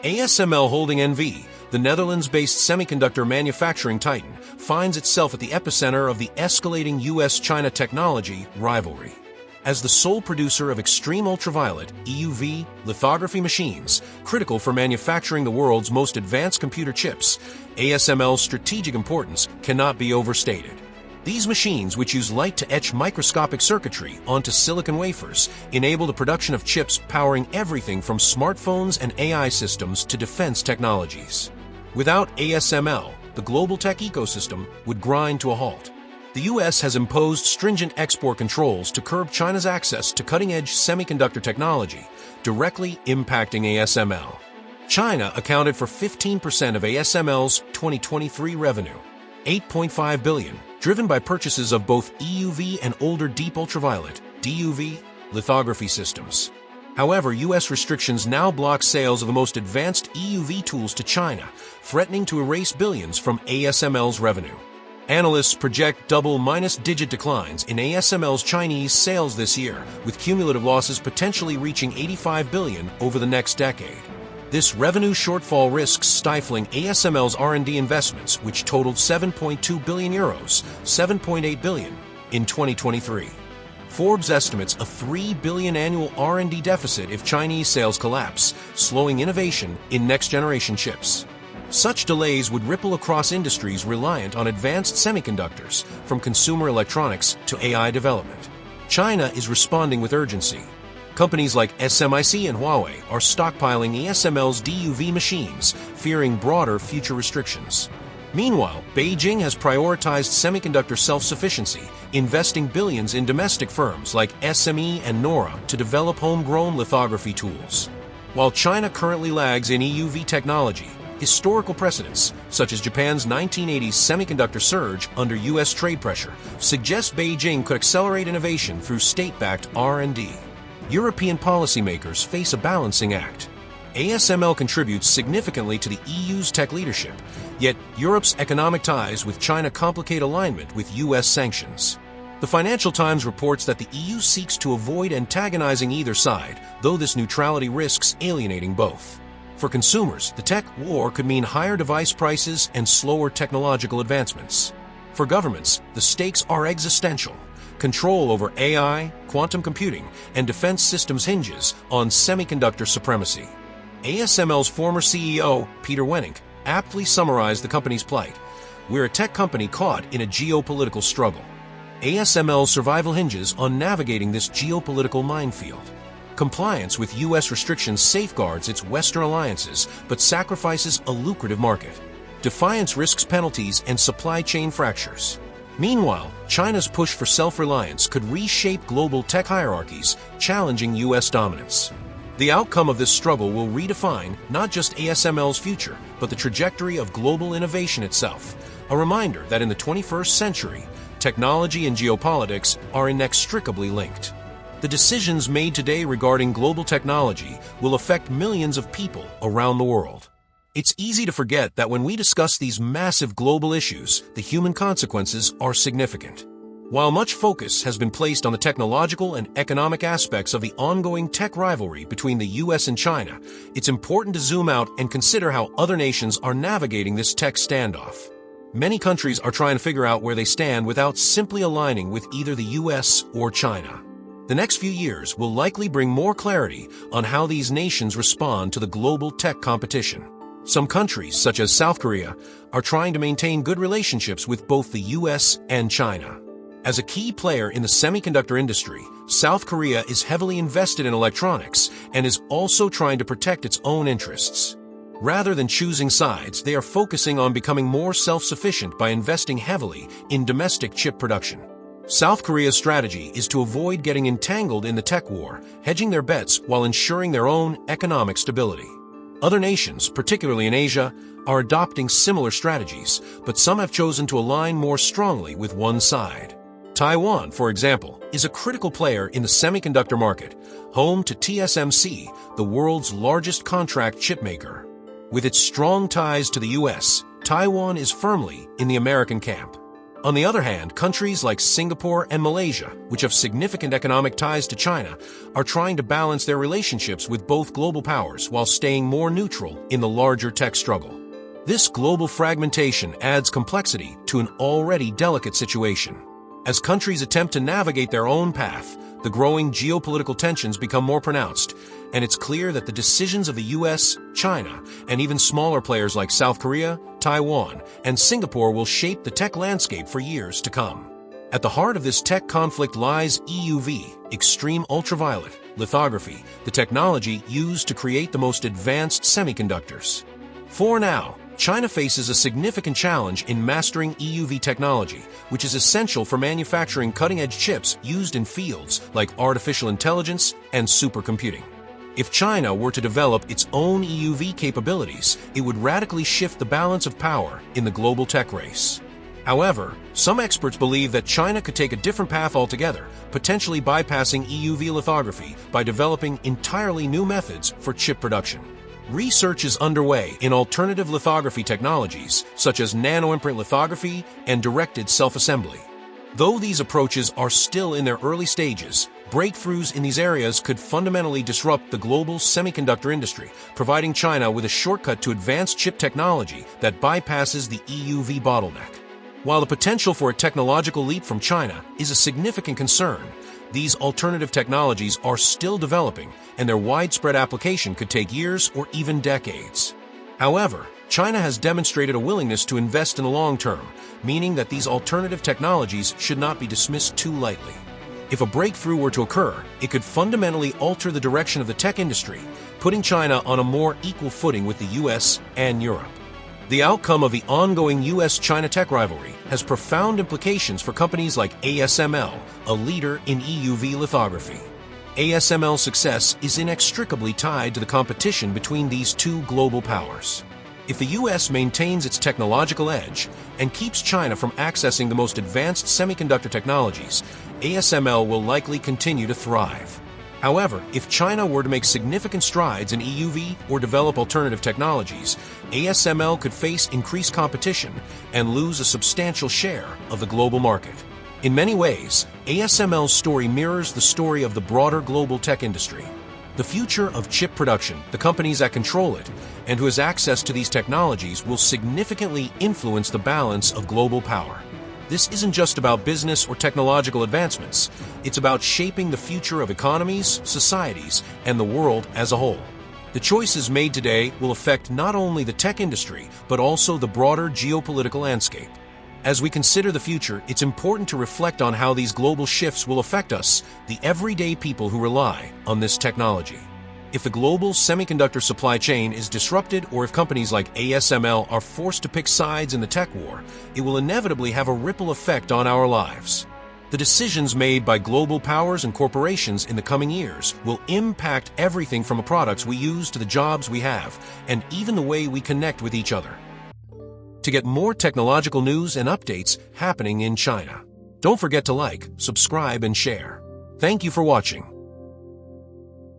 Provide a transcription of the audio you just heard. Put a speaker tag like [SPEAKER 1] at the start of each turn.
[SPEAKER 1] ASML Holding NV, the Netherlands-based semiconductor manufacturing titan, finds itself at the epicenter of the escalating US-China technology rivalry. As the sole producer of extreme ultraviolet (EUV) lithography machines, critical for manufacturing the world's most advanced computer chips, ASML's strategic importance cannot be overstated. These machines, which use light to etch microscopic circuitry onto silicon wafers, enable the production of chips powering everything from smartphones and AI systems to defense technologies. Without ASML, the global tech ecosystem would grind to a halt. The US has imposed stringent export controls to curb China's access to cutting-edge semiconductor technology, directly impacting ASML. China accounted for 15% of ASML's 2023 revenue, $8.5 billion, driven by purchases of both EUV and older deep ultraviolet (DUV) lithography systems. However, US restrictions now block sales of the most advanced EUV tools to China, threatening to erase billions from ASML's revenue. Analysts project double-digit declines in ASML's Chinese sales this year, with cumulative losses potentially reaching $85 billion over the next decade. This revenue shortfall risks stifling ASML's R&D investments, which totaled €7.2 billion, $7.8 billion, in 2023. Forbes estimates a $3 billion annual R&D deficit if Chinese sales collapse, slowing innovation in next-generation chips. Such delays would ripple across industries reliant on advanced semiconductors, from consumer electronics to AI development. China is responding with urgency. Companies like SMIC and Huawei are stockpiling ASML's DUV machines, fearing broader future restrictions. Meanwhile, Beijing has prioritized semiconductor self-sufficiency, investing billions in domestic firms like SME and Nora to develop homegrown lithography tools. While China currently lags in EUV technology, historical precedents, such as Japan's 1980s semiconductor surge under U.S. trade pressure, suggest Beijing could accelerate innovation through state-backed R&D. European policymakers face a balancing act. ASML contributes significantly to the EU's tech leadership, yet Europe's economic ties with China complicate alignment with U.S. sanctions. The Financial Times reports that the EU seeks to avoid antagonizing either side, though this neutrality risks alienating both. For consumers, the tech war could mean higher device prices and slower technological advancements. For governments, the stakes are existential. Control over AI, quantum computing, and defense systems hinges on semiconductor supremacy. ASML's former CEO, Peter Wennink, aptly summarized the company's plight. "We're a tech company caught in a geopolitical struggle." ASML's survival hinges on navigating this geopolitical minefield. Compliance with U.S. restrictions safeguards its Western alliances, but sacrifices a lucrative market. Defiance risks penalties and supply chain fractures. Meanwhile, China's push for self-reliance could reshape global tech hierarchies, challenging U.S. dominance. The outcome of this struggle will redefine not just ASML's future, but the trajectory of global innovation itself. A reminder that in the 21st century, technology and geopolitics are inextricably linked. The decisions made today regarding global technology will affect millions of people around the world. It's easy to forget that when we discuss these massive global issues, the human consequences are significant. While much focus has been placed on the technological and economic aspects of the ongoing tech rivalry between the US and China, it's important to zoom out and consider how other nations are navigating this tech standoff. Many countries are trying to figure out where they stand without simply aligning with either the US or China. The next few years will likely bring more clarity on how these nations respond to the global tech competition. Some countries, such as South Korea, are trying to maintain good relationships with both the US and China. As a key player in the semiconductor industry, South Korea is heavily invested in electronics and is also trying to protect its own interests. Rather than choosing sides, they are focusing on becoming more self-sufficient by investing heavily in domestic chip production. South Korea's strategy is to avoid getting entangled in the tech war, hedging their bets while ensuring their own economic stability. Other nations, particularly in Asia, are adopting similar strategies, but some have chosen to align more strongly with one side. Taiwan, for example, is a critical player in the semiconductor market, home to TSMC, the world's largest contract chipmaker. With its strong ties to the US, Taiwan is firmly in the American camp. On the other hand, countries like Singapore and Malaysia, which have significant economic ties to China, are trying to balance their relationships with both global powers while staying more neutral in the larger tech struggle. This global fragmentation adds complexity to an already delicate situation. As countries attempt to navigate their own path, the growing geopolitical tensions become more pronounced, and it's clear that the decisions of the US, China, and even smaller players like South Korea, Taiwan, and Singapore will shape the tech landscape for years to come. At the heart of this tech conflict lies EUV, extreme ultraviolet lithography, the technology used to create the most advanced semiconductors. For now, China faces a significant challenge in mastering EUV technology, which is essential for manufacturing cutting-edge chips used in fields like artificial intelligence and supercomputing. If China were to develop its own EUV capabilities, it would radically shift the balance of power in the global tech race. However, some experts believe that China could take a different path altogether, potentially bypassing EUV lithography by developing entirely new methods for chip production. Research is underway in alternative lithography technologies, such as nanoimprint lithography and directed self-assembly. Though these approaches are still in their early stages, breakthroughs in these areas could fundamentally disrupt the global semiconductor industry, providing China with a shortcut to advanced chip technology that bypasses the EUV bottleneck. While the potential for a technological leap from China is a significant concern, these alternative technologies are still developing, and their widespread application could take years or even decades. However, China has demonstrated a willingness to invest in the long term, meaning that these alternative technologies should not be dismissed too lightly. If a breakthrough were to occur, it could fundamentally alter the direction of the tech industry, putting China on a more equal footing with the US and Europe. The outcome of the ongoing US-China tech rivalry has profound implications for companies like ASML, a leader in EUV lithography. ASML's success is inextricably tied to the competition between these two global powers. If the US maintains its technological edge and keeps China from accessing the most advanced semiconductor technologies, ASML will likely continue to thrive. However, if China were to make significant strides in EUV or develop alternative technologies, ASML could face increased competition and lose a substantial share of the global market. In many ways, ASML's story mirrors the story of the broader global tech industry. The future of chip production, the companies that control it, and who has access to these technologies will significantly influence the balance of global power. This isn't just about business or technological advancements. It's about shaping the future of economies, societies, and the world as a whole. The choices made today will affect not only the tech industry, but also the broader geopolitical landscape. As we consider the future, it's important to reflect on how these global shifts will affect us, the everyday people who rely on this technology. If the global semiconductor supply chain is disrupted, or if companies like ASML are forced to pick sides in the tech war, it will inevitably have a ripple effect on our lives. The decisions made by global powers and corporations in the coming years will impact everything from the products we use to the jobs we have, and even the way we connect with each other. To get more technological news and updates happening in China, don't forget to like, subscribe, and share. Thank you for watching.